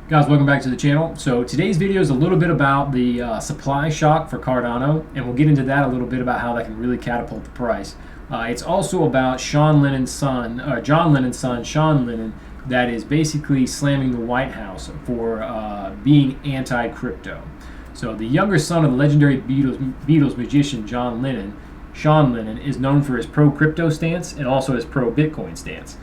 Guys, welcome back to the channel. So today's video is a little bit about the supply shock for Cardano, and we'll get into that a little bit about how that can really catapult the price. It's also about John Lennon's son, Sean Lennon, that is basically slamming the White House for being anti-crypto. So the younger son of the legendary Beatles magician John Lennon, Sean Lennon, is known for his pro-crypto stance and also his pro-Bitcoin stance.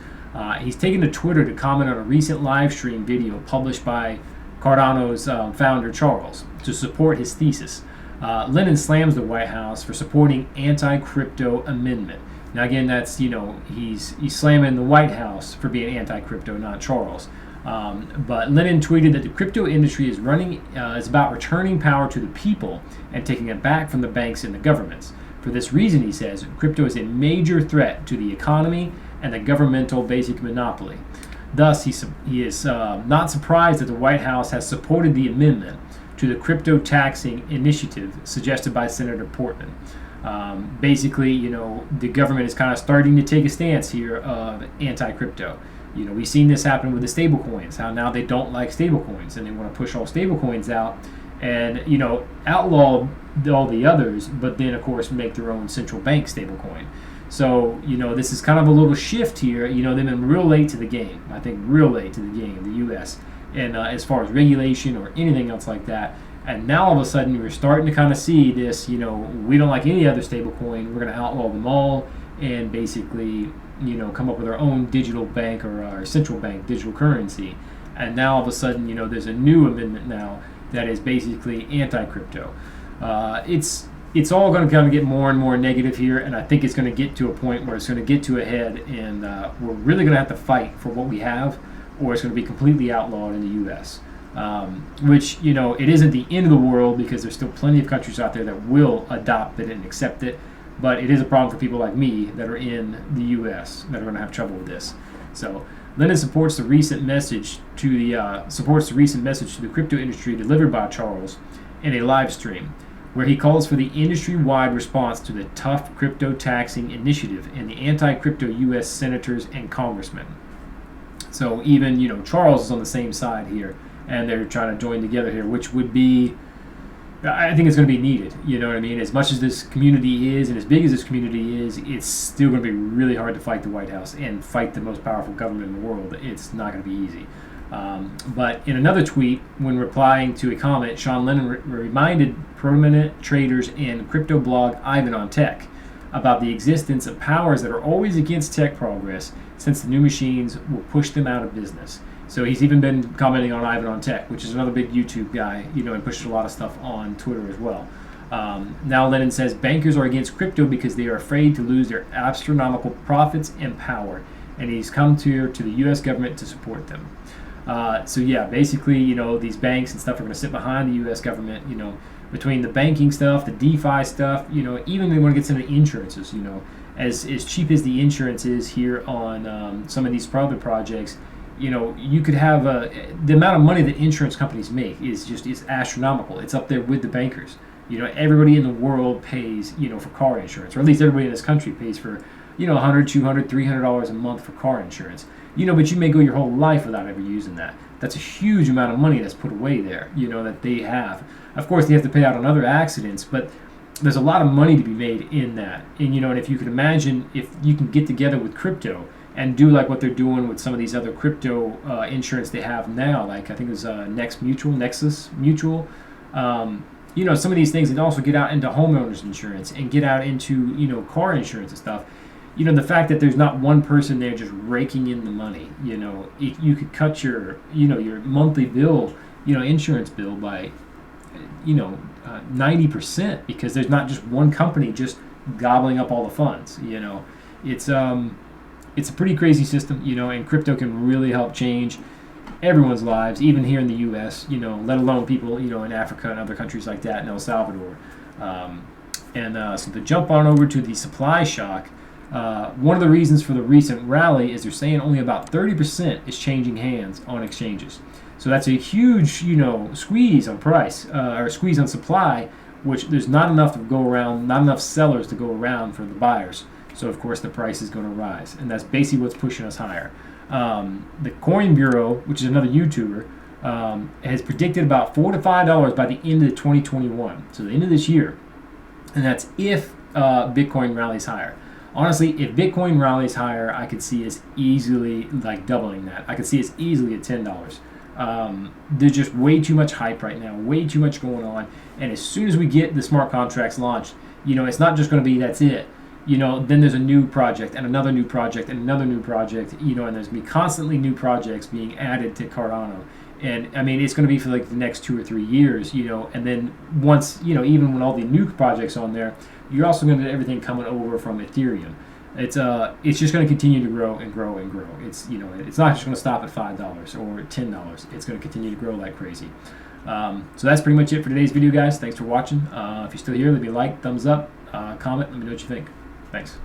He's taken to Twitter to comment on a recent live stream video published by Cardano's founder Charles to support his thesis. Lennon slams the White House for supporting anti-crypto amendment. Now again, that's, he's slamming the White House for being anti-crypto, not Charles. But Lennon tweeted that the crypto industry is about returning power to the people and taking it back from the banks and the governments. For this reason, he says, crypto is a major threat to the economy and the governmental basic monopoly. Thus, he is not surprised that the White House has supported the amendment to the crypto taxing initiative suggested by Senator Portman. Basically, the government is kind of starting to take a stance here of anti-crypto. We've seen this happen with the stable coins, how now they don't like stable coins and they want to push all stable coins out and, outlaw all the others, but then, of course, make their own central bank stable coin. So, this is kind of a little shift here. They've been real late to the game. I think real late to the game, the U.S. And as far as regulation or anything else like that. And now all of a sudden we're starting to kind of see this, we don't like any other stable coin. We're going to outlaw them all and basically, come up with our own digital bank or our central bank digital currency. And now all of a sudden, there's a new amendment now that is basically anti-crypto. It's all going to kind of get more and more negative here, and I think it's going to get to a point where it's going to get to a head, and we're really going to have to fight for what we have, or it's going to be completely outlawed in the U.S. Which, it isn't the end of the world because there's still plenty of countries out there that will adopt it and accept it, but it is a problem for people like me that are in the U.S. that are going to have trouble with this. So Lennon supports the recent message to the crypto industry delivered by Charles in a live stream, where he calls for the industry-wide response to the tough crypto taxing initiative and the anti-crypto U.S. senators and congressmen. So even, Charles is on the same side here, and they're trying to join together here, which would be, I think it's going to be needed. You know what I mean? As much as this community is, and as big as this community is, it's still going to be really hard to fight the White House and fight the most powerful government in the world. It's not going to be easy. But in another tweet, when replying to a comment, Sean Lennon reminded prominent traders and crypto blog Ivan on Tech about the existence of powers that are always against tech progress, since the new machines will push them out of business. So he's even been commenting on Ivan on Tech, which is another big YouTube guy, and pushes a lot of stuff on Twitter as well. Now Lennon says bankers are against crypto because they are afraid to lose their astronomical profits and power, and he's come to the U.S. government to support them. So yeah, basically, these banks and stuff are going to sit behind the U.S. government, between the banking stuff, the DeFi stuff, even they want to get some of the insurances, as cheap as the insurance is here on some of these private projects, you could have the amount of money that insurance companies make is astronomical. It's up there with the bankers. Everybody in the world pays, for car insurance, or at least everybody in this country pays for, $100, $200, $300 a month for car insurance. But you may go your whole life without ever using that. That's a huge amount of money that's put away there, that they have. Of course, they have to pay out on other accidents, but there's a lot of money to be made in that. And, and if you can imagine, if you can get together with crypto and do like what they're doing with some of these other crypto insurance they have now, like I think it was Nexus Mutual, some of these things, and also get out into homeowners insurance and get out into, car insurance and stuff. The fact that there's not one person there just raking in the money, you could cut your monthly bill, insurance bill by, 90%, because there's not just one company just gobbling up all the funds. It's a pretty crazy system, and crypto can really help change everyone's lives, even here in the U.S., let alone people, in Africa and other countries like that, in El Salvador. So to jump on over to the supply shock, one of the reasons for the recent rally is they're saying only about 30% is changing hands on exchanges. So that's a huge, squeeze on price, or squeeze on supply, which there's not enough to go around, not enough sellers to go around for the buyers. So of course the price is going to rise, and that's basically what's pushing us higher. The Coin Bureau, which is another YouTuber, has predicted about $4 to $5 by the end of 2021, so the end of this year, and that's if Bitcoin rallies higher. Honestly, if Bitcoin rallies higher, I could see us easily like doubling that. I could see us easily at $10. There's just way too much hype right now, way too much going on, and as soon as we get the smart contracts launched, it's not just going to be that's it. Then there's a new project and another new project and another new project, and there's going to be constantly new projects being added to Cardano. And I mean, it's going to be for like the next 2 or 3 years, and then once, even when all the new projects on there, you're also going to get everything coming over from Ethereum. It's just going to continue to grow and grow and grow. It's not just going to stop at $5 or $10. It's going to continue to grow like crazy. So that's pretty much it for today's video, guys. Thanks for watching. If you're still here, leave me a like, thumbs up, comment, let me know what you think. Thanks.